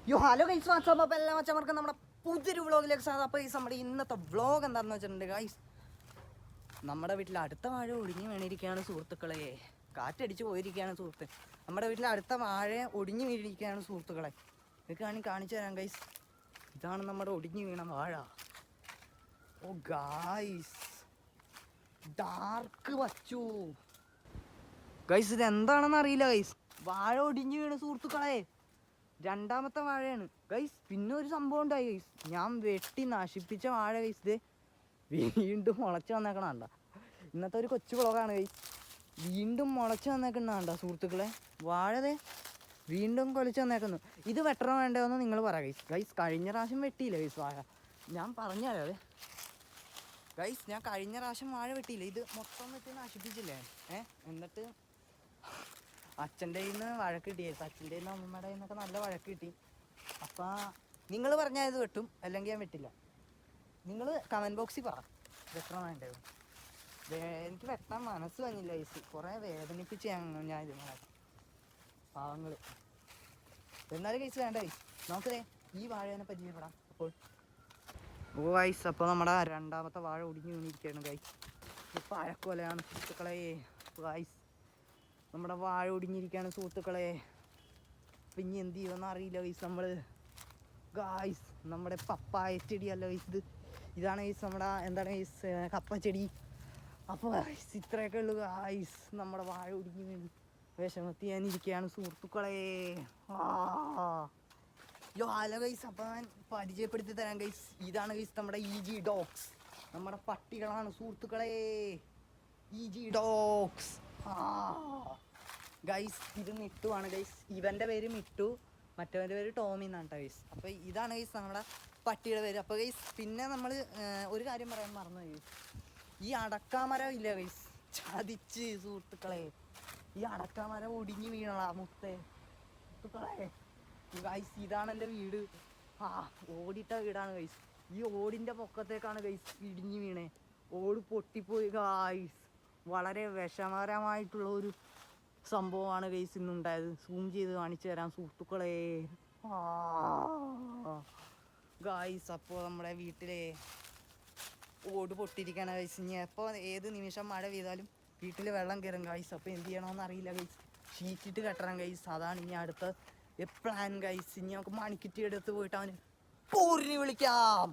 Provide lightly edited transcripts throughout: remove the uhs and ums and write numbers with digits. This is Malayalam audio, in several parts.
Hello guys, WhatsApp. അപ്പോൾ എല്ലാ മച്ചന്മാർക്കും നമ്മുടെ പുതിയൊരു വ്ളോഗിലേക്ക് സ്വാഗതം. അപ്പോൾ ഗൈസ്, നമ്മുടെ ഇന്നത്തെ വ്ളോഗ് എന്താണെന്ന് വെച്ചിട്ടുണ്ടെങ്കിൽ ഗൈസ്, നമ്മുടെ വീട്ടിൽ അടുത്ത വാഴ ഒടിഞ്ഞു വീണിരിക്കുകയാണ് സുഹൃത്തുക്കളെ. കാറ്റടിച്ച് പോയിരിക്കുകയാണ് സുഹൃത്ത്. നമ്മുടെ വീട്ടിൽ അടുത്ത വാഴ ഒടിഞ്ഞു വീണിരിക്കുകയാണ് സുഹൃത്തുക്കളെ. ഇതൊക്കെ വേണമെങ്കിൽ കാണിച്ചു തരാം ഗൈസ്. ഇതാണ് നമ്മുടെ ഒടിഞ്ഞു വീണ വാഴ. ഓ ഗൈസ്, ഡാർക്ക് വച്ചു ഗൈസ്. ഇത് എന്താണെന്ന് അറിയില്ല ഗൈസ്. വാഴ ഒടിഞ്ഞു വീണ സുഹൃത്തുക്കളെ. രണ്ടാമത്തെ വാഴയാണ് ഗൈസ്. പിന്നെ ഒരു സംഭവം ഉണ്ടായി ഗൈസ്. ഞാൻ വെട്ടി നശിപ്പിച്ച വാഴ ഗൈസ് ഇത് വീണ്ടും മുളച്ച് വന്നേക്കണണ്ട. ഇന്നത്തെ ഒരു കൊച്ചു വ്ളോഗാണ് ഗൈസ്. വീണ്ടും മുളച്ച് വന്നേക്കണണ്ട സുഹൃത്തുക്കളെ. വാഴതെ വീണ്ടും കൊലച്ച് വന്നേക്കുന്നു. ഇത് വെട്ടണം വേണ്ടതെന്ന് നിങ്ങൾ പറയാം ഗൈസ്. ഗൈസ് കഴിഞ്ഞ പ്രാവശ്യം വെട്ടിയില്ല ഗൈസ് വാഴ. ഞാൻ പറഞ്ഞാലേ ഗൈസ്, ഞാൻ കഴിഞ്ഞ പ്രാവശ്യം വാഴ വെട്ടിയില്ല. ഇത് മൊത്തം വെട്ടി നശിപ്പിച്ചില്ലേ. എന്നിട്ട് അച്ഛൻ്റെ കയ്യിൽ നിന്ന് വഴക്ക് കിട്ടി. അച്ഛൻ്റെ കയ്യിൽ നിന്ന് അമ്മമ്മയുടെ കയ്യിൽ നിന്നൊക്കെ നല്ല വഴക്ക് കിട്ടി. അപ്പം നിങ്ങൾ പറഞ്ഞാൽ ഇത് വെട്ടും, അല്ലെങ്കിൽ ഞാൻ വെട്ടില്ല. നിങ്ങൾ കമൻറ്റ് ബോക്സിൽ പറ വെട്ടണം വേണ്ടത്. എനിക്ക് വെട്ടാൻ മനസ്സ് വന്നില്ല ഗൈസ്. കുറേ വേദനിപ്പിച്ച് ഞാൻ ഇതിനെ പാവങ്ങൾ. എന്നാലും ഗൈസ് വേണ്ട ഗൈസ്. നമുക്കേ ഈ വാഴേനെ പരിചയപ്പെടാം. അപ്പോൾ ഗൈസ്, അപ്പോൾ നമ്മുടെ രണ്ടാമത്തെ വാഴ ഒടിഞ്ഞു വീണിരിക്കുകയാണ് ഗൈസ്. ഇപ്പോൾ അഴക്കൊലയാണ് സുഹൃത്തുക്കളെ. ഗൈസ്, നമ്മുടെ വാഴ ഒടിഞ്ഞിരിക്കുകയാണ് സുഹൃത്തുക്കളെ. അപ്പം ഇനി എന്ത് ചെയ്യുമെന്ന് അറിയില്ല ഗൈസ്. നമ്മൾ ഗൈസ് നമ്മുടെ പപ്പായ ചെടിയല്ല ഗൈസ്. ഇതാണ് ഗൈസ് നമ്മുടെ എന്താണ് ഗൈസ് കപ്പച്ചെടി. അപ്പോൾ ഗൈസ് ഇത്രയൊക്കെ ഉള്ളു ഗൈസ്. നമ്മുടെ വാഴ ഒടിഞ്ഞു വീണ് വിഷമത്തി ഞാനിരിക്കുകയാണ് സുഹൃത്തുക്കളെ. ഹലോ ഗൈസ്, അപ്പോൾ ഞാൻ പരിചയപ്പെടുത്തി തരാം ഗൈസ്. ഇതാണ് ഗൈസ് നമ്മുടെ EG ഡോഗ്സ്. നമ്മുടെ പട്ടികളാണ് സുഹൃത്തുക്കളെ. EG dogs. ഗൈസ്, ഇത് മിട്ടുവാണ് ഗൈസ്. ഇവൻ്റെ പേര് മിട്ടു, മറ്റവൻ്റെ പേര് ടോമി എന്നാണ് കേട്ടോ ഗൈസ്. അപ്പോൾ ഇതാണ് ഗൈസ് നമ്മുടെ പട്ടിയുടെ പേര്. അപ്പോൾ ഗൈസ് പിന്നെ നമ്മൾ ഒരു കാര്യം പറയാൻ മറന്നു ഗൈസ്. ഈ അടക്കാമരം ഇല്ല ഗൈസ്, ചതിച്ച് സുഹൃത്തുക്കളെ. ഈ അടക്കാമരം ഒടിഞ്ഞു വീണളാ മുത്തേ സുഹൃത്തുക്കളെ. ഗൈസ് ഇതാണ് എൻ്റെ വീട്. ഓടിട്ട വീടാണ് ഗൈസ്. ഈ ഓടിൻ്റെ പൊക്കത്തേക്കാണ് ഗൈസ് ഇടിഞ്ഞു വീണേ. ഓട് പൊട്ടിപ്പോയി ഗൈസ്. വളരെ വിഷമകരമായിട്ടുള്ള ഒരു സംഭവമാണ് ഗൈസ് ഇന്നുണ്ടായത്. സൂം ചെയ്ത് കാണിച്ചു തരാം സുഹൃത്തുക്കളെ. ഗൈസ്, അപ്പോൾ നമ്മുടെ വീട്ടിലെ ഓട് പൊട്ടിയിരിക്കുകയാണ് ഗൈസ്. ഇനി എപ്പോൾ ഏത് നിമിഷം മഴ പെയ്താലും വീട്ടിൽ വെള്ളം കയറും ഗൈസ്. അപ്പോൾ എന്ത് ചെയ്യണമെന്ന് അറിയില്ല ഗൈസ്. ഷീറ്റിട്ട് കെട്ടണം ഗൈസ്. അതാണ് ഇനി അടുത്ത പ്ലാൻ ഗൈസ്. ഇനി നമുക്ക് മണിക്കുറ്റി എടുത്ത് പോയിട്ട് അവന് പോരിന് വിളിക്കാം.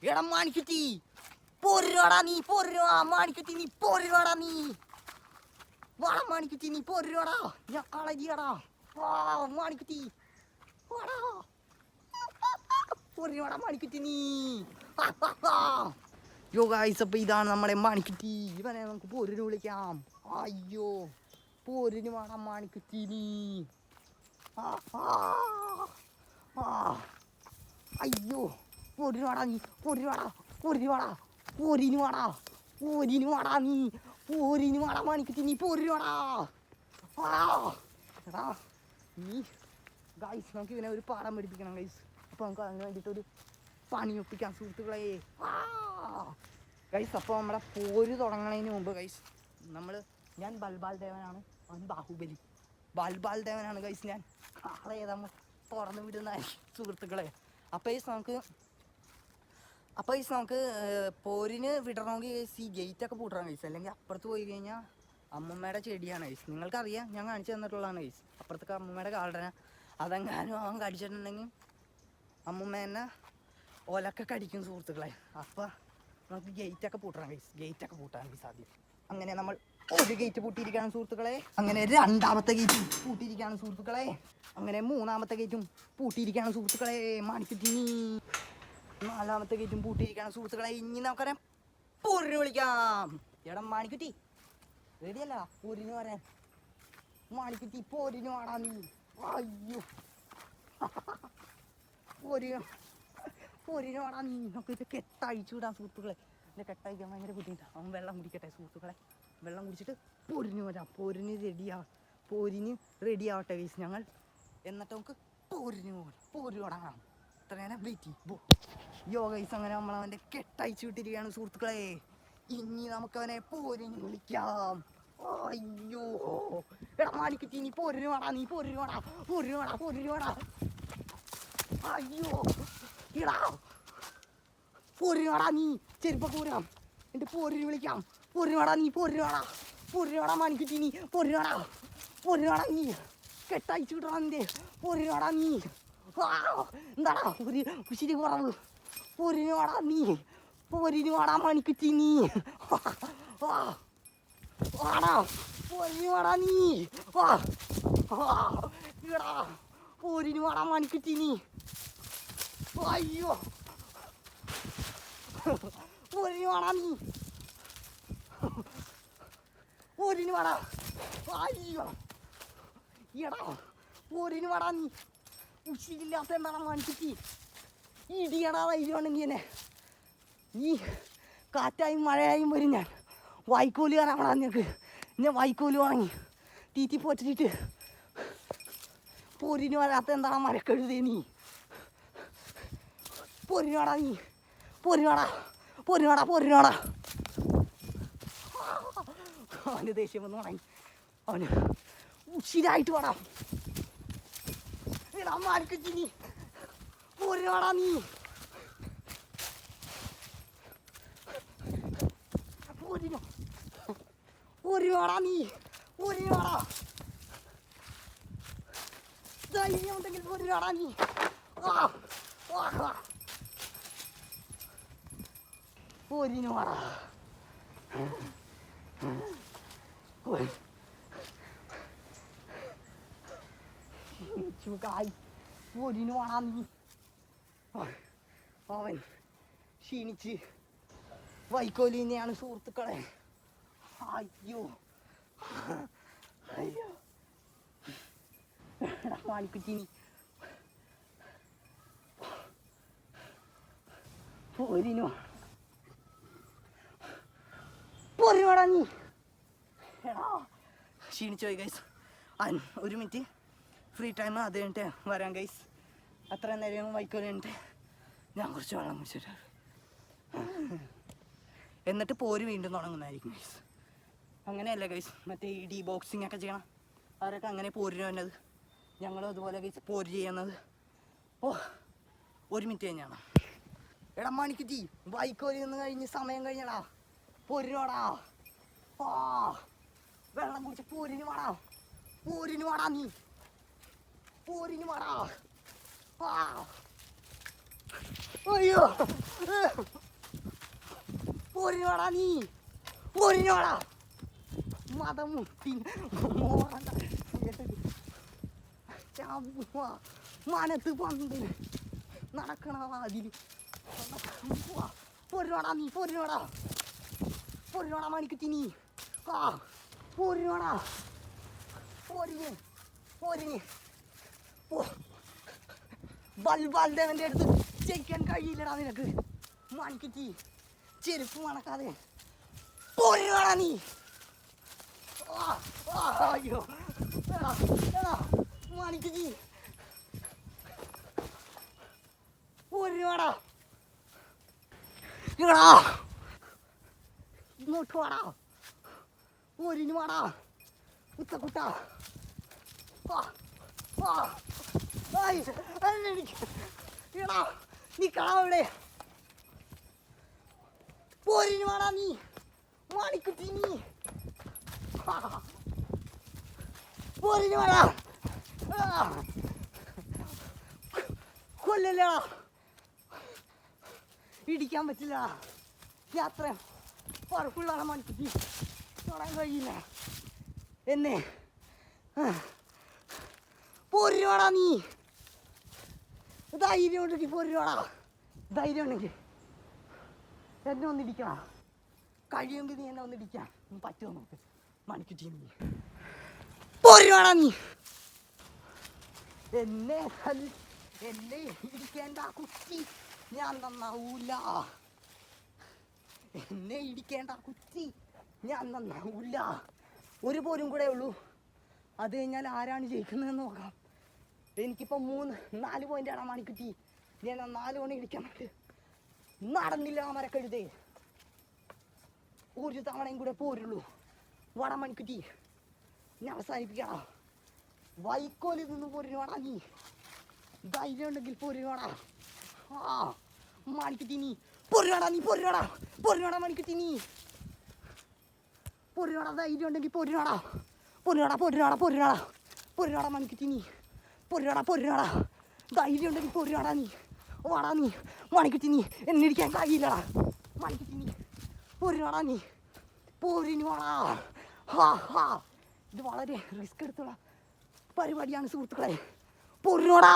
എടാ മണിക്കുറ്റി പോരുവാടാ നീ, പോരുവാ മാണിക്കുറ്റി നീ, പോരുവാടാ നീ, വാടാ മാണിക്കുറ്റി നീ, പോരുവാടാ. ഞാൻ കളരിയാടാ മാണിക്കുറ്റി, വാടാ പോരുവാടാ മാണിക്കുറ്റി നീ. യോ ഗൈസ്, അപ്പോൾ ഇതാണ് നമ്മുടെ മാണിക്കുറ്റി. ഇവനെ നമുക്ക് പോരിന് വിളിക്കാം. അയ്യോ പോരിന് വാടാ മാണിക്കുറ്റി നീ. അയ്യോ പോരിന് വാടാ നീ, പോരിന് വാടാ, പോരിന് വാടാ, പോരിന് വാടാ, പോരിന് വാടാ നീ, പോരിന് വാടാ മാണിക്കുറ്റി നീ, പോരിന് വാടാ. എടാ നീ ഗൈസ്, നമുക്ക് ഇവനെ ഒരു പാഠം പഠിപ്പിക്കണം ഗൈസ്. അപ്പോൾ നമുക്ക് അതിന് വേണ്ടിയിട്ടൊരു പണി ഒപ്പിക്കാം സുഹൃത്തുക്കളെ. ഗൈസ്, അപ്പോൾ നമ്മുടെ പോര് തുടങ്ങുന്നതിന് മുമ്പ് ഗൈസ് ഞാൻ ബൽബാൽ ദേവനാണ്, അവൻ ബാഹുബലി. ബൽബാൽ ദേവനാണ് ഗൈസ് ഞാൻ. ആളെ നമ്മൾ തുറന്നു വിടുന്ന സുഹൃത്തുക്കളെ. അപ്പോൾ നമുക്ക് പോരിന് വിടണമെങ്കിൽ ഗൈസ് ഈ ഗേറ്റൊക്കെ പൂട്ടണം ഗൈസ്. അല്ലെങ്കിൽ അപ്പുറത്ത് പോയി കഴിഞ്ഞാൽ അമ്മമ്മയുടെ ചെടിയാണ് ഗൈസ്. നിങ്ങൾക്കറിയാം, ഞാൻ കാണിച്ചു തന്നിട്ടുള്ളതാണ് ഗൈസ്. അപ്പുറത്തേക്ക് അമ്മമ്മയുടെ കാടന. അതെങ്ങാനും അവൻ കടിച്ചിട്ടുണ്ടെങ്കിൽ അമ്മമ്മ തന്നെ ഒലക്കെ കടിക്കും സുഹൃത്തുക്കളെ. അപ്പോൾ നമുക്ക് ഗേറ്റൊക്കെ പൂട്ടണം ഗൈസ്. ഗേറ്റൊക്കെ പൂട്ടാൻ ഗൈസ് ആദ്യം. അങ്ങനെ നമ്മൾ ഒരു ഗേറ്റ് പൂട്ടിയിരിക്കുകയാണ് സുഹൃത്തുക്കളെ. അങ്ങനെ രണ്ടാമത്തെ ഗേറ്റും പൂട്ടിയിരിക്കുകയാണ് സുഹൃത്തുക്കളെ. അങ്ങനെ മൂന്നാമത്തെ ഗേറ്റും പൂട്ടിയിരിക്കുകയാണ് സുഹൃത്തുക്കളെ. മാണിക്കുറ്റി നാലാമത്തെ ഗേറ്റും പൂട്ടിയിരിക്കുകയാണ് സുഹൃത്തുക്കളെ. ഇനി നമുക്കറിയാം പോരിന് വിളിക്കാം. എടാ മാണിക്കുറ്റി റെഡിയല്ല പോരിന് വരാൻ? മാണിക്കുറ്റി പോരിന് വാടാ നീ. അയ്യോ പോരിന് വാടാ നീ. നമുക്ക് ഇത് കെട്ടഴിച്ചു വിടാം സുഹൃത്തുക്കളെ. ഇതിൻ്റെ കെട്ടഴിക്കാൻ ഭയങ്കര ബുദ്ധിമുട്ടാണ്. അവൻ വെള്ളം കുടിക്കട്ടെ സുഹൃത്തുക്കളെ. വെള്ളം കുടിച്ചിട്ട് പോരിന് വരാം. പോരിന് റെഡി ആവട്ടെ ഗൈസ് ഞങ്ങൾ. എന്നിട്ട് നമുക്ക് പോരിന് തുടങ്ങാം. ഇത്ര നേരം വെയിറ്റ് ചെയ്യും. യോ ഗൈസ്, അങ്ങനെ നമ്മളവൻ്റെ കെട്ടഴിച്ചു വിട്ടിരിക്കുകയാണ് സുഹൃത്തുക്കളെ. ഇനി നമുക്കവനെ പോരിന് വിളിക്കാം. അയ്യോ എടാ മാണിക്കുറ്റി നീ പോരുവാടാ, നീ പോരുവാടാ, പോരുവാടാ, പോരുവാടാ. അയ്യോ എടാ പോരുവാടാ നീ, ചെരുപ്പൊക്കെ പോരാം എൻ്റെ പോരിന് വിളിക്കാം. പോരുവാടാ നീ, പോരുവാടാ, പോരുവാടാ മാണിക്കുറ്റി നീ, പോരുവാടാ, പോരുവാടാ നീ, കെട്ടയച്ചു വിടണം നിന്റെ, പോരുവാടാ നീ. എന്താടാ ഒരു ഉശിരി കുറവ്, പോരിനുവാടാ നീ, പോരിനുവാടാ മാണിക്കുറ്റി നീ, വാടാ പോരിനുവാടാ നീ, എടാ പോരിനുവാടാ മാണിക്കുറ്റി നീ. അയ്യോ പോരിനുവാടാ നീ, പോരിനുവാടാ. അയ്യോ എടാ പോരിനുവാടാ നീ, ഉശിരില്ലാത്ത എന്താണ് മാണിക്കുറ്റി, ഇടിയടാ ധൈര്യമാണെങ്കിൽ എന്നെ. ഈ കാറ്റായും മഴയായും വരും ഞാൻ, വൈക്കോല് കയറാവണ നിനക്ക്. ഞാൻ വൈക്കോല് വാങ്ങി തീറ്റി പോറ്റിട്ട് പോരിന് വരാത്ത എന്താണ് മരക്കെഴുതേ നീ, പോരിനാടാ നീ, പോരിനാടാ, പോരിനാടാ, പോരിനാടാ. അവന് ദേഷ്യം വന്ന് തുടങ്ങി, അവന് ഉശിരായിട്ട് വേണം. എടാ മാണിക്കുറ്റി നീ പോരിനാടാ നീ, പോരിനോ, പോരിനാടാ നീ, പോരിനാടാ. ധൈര്യം ഉണ്ടെങ്കിൽ പോരിനാടാ നീ. പോരിനുവാടാ, പോരിനുവാടാ നീ. അവൻ ക്ഷീണിച്ച് വൈക്കോലി തന്നെയാണ് സുഹൃത്തുക്കളെ. അയ്യോ അയ്യോ മാണിക്കുറ്റി നീ പോരിനോ, പോരിനോടാ നീ. എടാ ക്ഷീണിച്ചു പോയി ഗൈസ്. ഒരു മിനിറ്റ് ഫ്രീ ടൈം, അത് കഴിഞ്ഞിട്ട് വരാം ഗൈസ്. അത്ര നേരം വൈക്കോല് കഴിഞ്ഞിട്ട് ഞാൻ കുറച്ച് വെള്ളം കുടിച്ചിട്ട് എന്നിട്ട് പോര് വീണ്ടും തുടങ്ങുന്നതായിരിക്കും ഗൈസ്. അങ്ങനെയല്ല ഗൈസ്, മറ്റേ ഈ ഡി ബോക്സിംഗ് ഒക്കെ ചെയ്യണം അവരൊക്കെ അങ്ങനെ പോരിന് വന്നത്, ഞങ്ങളും അതുപോലെ ഗൈസ് പോര് ചെയ്യുന്നത്. ഓ ഒരു മിനിറ്റ് കഴിഞ്ഞാണ്. എടാ മാണിക്കുറ്റി വൈക്കോലിൽ നിന്ന് കഴിഞ്ഞ് സമയം കഴിഞ്ഞടാ, പോരിനോടാ. ആ വെള്ളം കുടിച്ച് പോരിന് വാടാ, പോരിന് വാടാ നീ, പോരിന് വാടാ. അയ്യോ പോരിന് വാടാ നീ, പോരിന് വാടാ. മതം മുട്ടി മനത്ത് പന്ത് നടക്കണ അതിൽ പോരിനോടാ നീ, പോരിനോടാ, പോരിനോടാ മാണിക്കുറ്റി നീ. പോരിനോടാ, പോരിന്, പോരിന്. ബൽബാൽദേവൻ്റെ അടുത്ത് ജയിക്കാൻ കഴിയില്ലടാ നിനക്ക് മാണിക്കുറ്റി, ചെരുപ്പ് മണക്കാതെ. പോരിനോടാ നീ. അയ്യോ മാണിക്കുറ്റി പോരിനോടാ. എടാ ഇങ്ങോട്ട് വാടാ, പോരിന് വാടാ ഉത്തക്കുട്ട. എടാ നീ കളവിടെ, പോരിന് വാടാ നീ മാണിക്കുറ്റി നീ, പോരിന് വാടാ. കൊല്ലല്ലടാ, ഇടിക്കാൻ പറ്റില്ല. യാത്ര ഉറപ്പുള്ളതാണ് മാണിക്കുറ്റി, തൊടാൻ കഴിയില്ല എന്നെ. പോരിന് വാടാ നീ, ധൈര്യം ഉണ്ടെങ്കിൽ പോരിന് വാടാ, ധൈര്യം ഉണ്ടെങ്കിൽ എന്നെ ഒന്നിടിക്കണം. കഴിയുമെങ്കിൽ നീ എന്നെ ഒന്നിടിക്കാൻ പറ്റുമോ നോക്ക് മാണിക്കുറ്റി നീ, പോരിന് വാടാ നീ. എന്നെ ഇടിക്കേണ്ട കുറ്റി ഞാൻ നന്നാവൂല, എന്നെ ഇടിക്കേണ്ട കുറ്റി ഞാൻ നന്നാവൂല. ഒരു പോരും കൂടെ ഉള്ളൂ, അത് കഴിഞ്ഞാൽ ആരാണ് ജയിക്കുന്നതെന്ന് നോക്കാം. എനിക്കിപ്പോൾ 4 പോയിൻ്റാണ് മാണിക്കുറ്റി. ഞാൻ 4 മണി ഇടിക്കാൻ പറ്റും. നടന്നില്ല മരക്കഴുതേ, ഒരു തവണയും കൂടെ പോരുള്ളൂ. വാടാ മണിക്കുറ്റി, ഇനി അവസാനിപ്പിക്കടാ. വൈക്കോലിൽ നിന്ന് പോരുവാടാ നീ. ധൈര്യം ഉണ്ടെങ്കിൽ പോരുവാടാ. ആ മണിക്കുറ്റി നീ പോരുവാടാ, നീ പോരുവാടാ, പോരുവാടാ മണിക്കുറ്റി നീ പോരുവാടാ. ധൈര്യം ഉണ്ടെങ്കിൽ പോരുവാടാ, പോരുവാടാ, പോരുവാടാ, പോരുവാടാ, പോരുവാടാ മണിക്കുറ്റി നീ പോരുവാടാ, പോരുവാടാ. ധൈര്യം ഉണ്ടെങ്കിൽ പോരുവാടാ നീ. വാടാ നീ മണിക്കുറ്റി നീ, എന്നെ ഇരിക്കാൻ കഴിയില്ലടാ മണിക്കുറ്റി നീ പോരുവാടാ നീ. പോരിന് വാടാ. ഹാ ഹാ, ഇത് വളരെ റിസ്ക് എടുത്തുള്ള പരിപാടിയാണ് സുഹൃത്തുക്കളെ. പോരുവാടാ.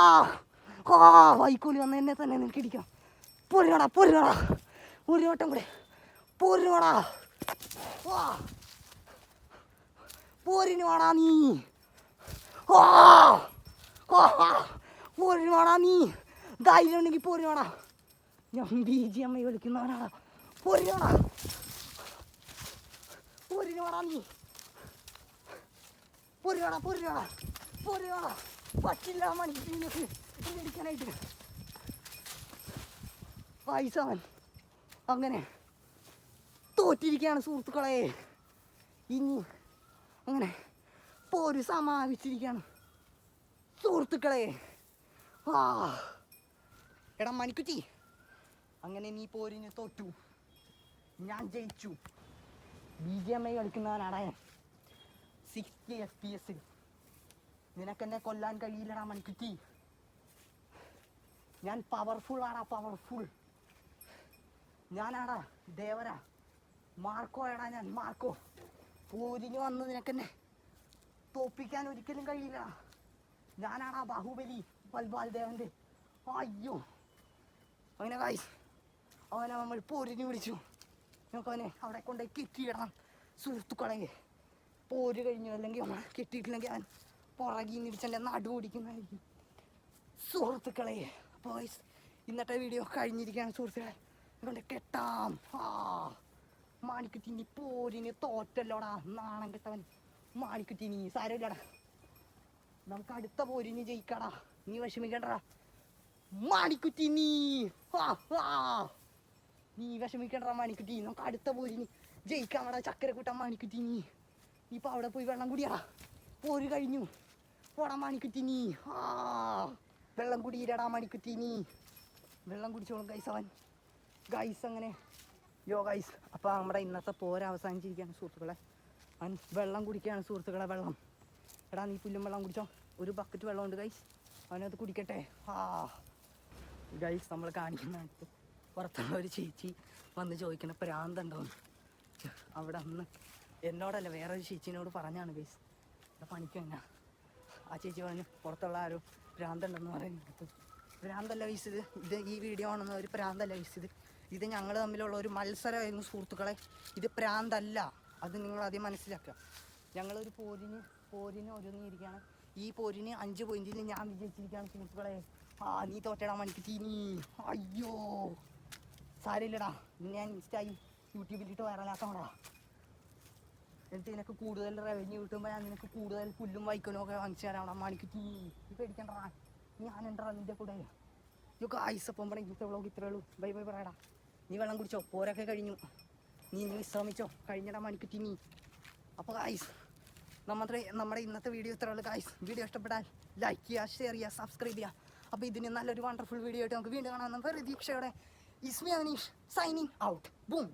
ആ വൈക്കോലി വന്ന എന്നെ തന്നെ നിനക്ക് ഇടിക്കാം. പോരുവാടാ, പോരുവാടാ, ഒരു വട്ടം കൂടെ പോരുവാടാ. വാ പോരിന് വാടാ നീ. പോരിന് വാടാ നീ. ധൈര്യം ഉണ്ടെങ്കിൽ പോരുവാടാ. ഞാൻ BGM വിളിക്കുന്നവനാടാ. പോരുവാടാ, പോരിന് വാടാ നീ. പോരുവാടാ, പോരുവാടാ, പോരുവാടാ. പറ്റില്ല മണിക്ക് ഇടിക്കാനായിട്ട്. വയസ്സവൻ അങ്ങനെ തോറ്റിരിക്കുകയാണ് സുഹൃത്തുക്കളെ. ഇനി അങ്ങനെ പോര് സമാപിച്ചിരിക്കുകയാണ് സുഹൃത്തുക്കളെ. ആ എടാ മണിക്കുറ്റി, അങ്ങനെ നീ പോരിന് തോറ്റു, ഞാൻ ജയിച്ചു. BGM കളിക്കുന്നവനാടാ ഞാൻ. 60 FPS. നിനക്കെന്നെ കൊല്ലാൻ കഴിയില്ലടാ മണിക്കുറ്റി. ഞാൻ പവർഫുൾ ആടാ, പവർഫുൾ. ഞാനാടാ ദേവരാ, മാർക്കോ ആടാ ഞാൻ, മാർക്കോ. പോരിന് വന്ന് നിനക്കെന്നെ തോപ്പിക്കാൻ ഒരിക്കലും കഴിയില്ല. ഞാനാടാ ബാഹുബലി, ബൽബാൽ ദേവൻ്റെ. അയ്യോ, അങ്ങനെ ഗൈസ് അവനെ നമ്മൾ പോരിന് വിളിച്ചു. നമുക്കവനെ അവിടെ കൊണ്ടുപോയി കെട്ടിയിടണം സുഹൃത്തുക്കളെ. പോര് കഴിഞ്ഞു, അല്ലെങ്കിൽ അവനെ കെട്ടിയിട്ടില്ലെങ്കിൽ അവൻ പുറകിൽ നിടിച്ചെൻ്റെ നടു ഓടിക്കുന്നതായിരിക്കും സുഹൃത്തുക്കളെ. അപ്പോൾ ഗൈസ് ഇന്നത്തെ വീഡിയോ കഴിഞ്ഞിരിക്കുകയാണ് സുഹൃത്തുക്കളെ. അതുകൊണ്ട് കെട്ടാം. ആ മാണിക്കുറ്റി നീ പോരിന് തോറ്റല്ലോടാ, നാണം കെട്ടവൻ മാണിക്കുറ്റി നീ. സാരമില്ലടാ, നമുക്ക് അടുത്ത പോരിന് ജയിക്കടാ, നീ വിഷമിക്കണ്ടടാ മാണിക്കുറ്റി നീ. നീ വിഷമിക്കണ്ടടാ മാണിക്കുറ്റി, നമുക്ക് അടുത്ത പോരിന് ജയിക്കാമടാ ചക്കരക്കൂട്ടം മാണിക്കുറ്റി നീ. ഇപ്പം അവിടെ പോയി വെള്ളം കുടിയാടാ, പോര് കഴിഞ്ഞു. പോടാ മാണിക്കുറ്റി നീ. വെള്ളം കുടിയില്ലടാ മണിക്കുറ്റി നീ. വെള്ളം കുടിച്ചോളും ഗൈസ് അവൻ. ഗൈസ് അങ്ങനെ യോ ഗൈസ്, അപ്പോൾ നമ്മുടെ ഇന്നത്തെ പോര അവസാനിച്ചിരിക്കുകയാണ് സുഹൃത്തുക്കളെ. അവൻ വെള്ളം കുടിക്കുകയാണ് സുഹൃത്തുക്കളെ. വെള്ളം എടാ നീ പുല്ലും വെള്ളം കുടിച്ചോ. ഒരു ബക്കറ്റ് വെള്ളമുണ്ട് ഗൈസ്, അവനത് കുടിക്കട്ടെ. ഗൈസ് നമ്മൾ കാണിക്കുന്നതായിട്ട് പുറത്തുള്ള ഒരു ചേച്ചി വന്ന് ചോദിക്കണ പ്രാന്തുണ്ടാവും. അവിടെ അന്ന് എന്നോടല്ല വേറൊരു ചേച്ചീനോട് പറഞ്ഞാണ് ഗൈസ്, ഇവിടെ പണിക്ക് തന്നെ. ആ ചേച്ചി പറഞ്ഞു പുറത്തുള്ള ആരോ ഭ്രാന്തുണ്ടെന്ന് പറയുന്നത്. ഭ്രാന്തല്ല ഗൈസ്, ഇത് ഈ വീഡിയോ ആണെന്ന് ഒരു ഭ്രാന്തല്ല ഗൈസ്. ഇത് ഞങ്ങൾ തമ്മിലുള്ള ഒരു മത്സരമായിരുന്നു സുഹൃത്തുക്കളെ. ഇത് ഭ്രാന്തല്ല, അത് നിങ്ങൾ ആദ്യം മനസ്സിലാക്കുക. ഞങ്ങളൊരു പോരിന് ഒരുങ്ങിയിരിക്കുകയാണ്. ഈ പോരിന് 5 പോയിന്റിൽ ഞാൻ വിജയിച്ചിരിക്കുകയാണ് സുഹൃത്തുക്കളെ. നീ തോറ്റടാ മണിക്കുറ്റി നീ. അയ്യോ സാരമില്ലടാ, ഞാൻ ഇൻസ്റ്റയും യൂട്യൂബിലിട്ട് വൈറലാക്കാമടാ. എന്നിട്ട് നിനക്ക് കൂടുതൽ റവന്യൂ കിട്ടുമ്പോൾ ഞാൻ നിനക്ക് കൂടുതൽ പുല്ലും വൈക്കലും ഒക്കെ വാങ്ങിച്ചു തരാം മണിക്കുറ്റി. നീ പേടിക്കണ്ടടാ, ഞാനുണ്ടടാ നിൻ്റെ കൂടെ. ഗായ്സ് അപ്പം പറഞ്ഞ ഇന്നത്തെ വ്ളോഗ് ഇത്രേ ഉള്ളൂ. ബൈ ബൈ പറയടാ. നീ വെള്ളം കുടിച്ചോ, പോരൊക്കെ കഴിഞ്ഞു, നീ വിശ്രമിച്ചോ, കഴിഞ്ഞടാ മണിക്കുറ്റി നീ. അപ്പോൾ ഗായ്സ് നമ്മുടെ ഇന്നത്തെ വീഡിയോ ഇത്രേ ഉള്ളൂ ഗായ്സ്. വീഡിയോ ഇഷ്ടപ്പെട്ടാൽ ലൈക്ക് ചെയ്യുക, ഷെയർ ചെയ്യുക, സബ്സ്ക്രൈബ് ചെയ്യുക. അപ്പോൾ ഇതിന് നല്ലൊരു വണ്ടർഫുൾ വീഡിയോ ആയിട്ട് നമുക്ക് വീണ്ടും കാണാമെന്ന് പ്രതീക്ഷയോടെ ഇസ്മി അനീഷ് സൈനിങ് ഔട്ട്. ബൂം.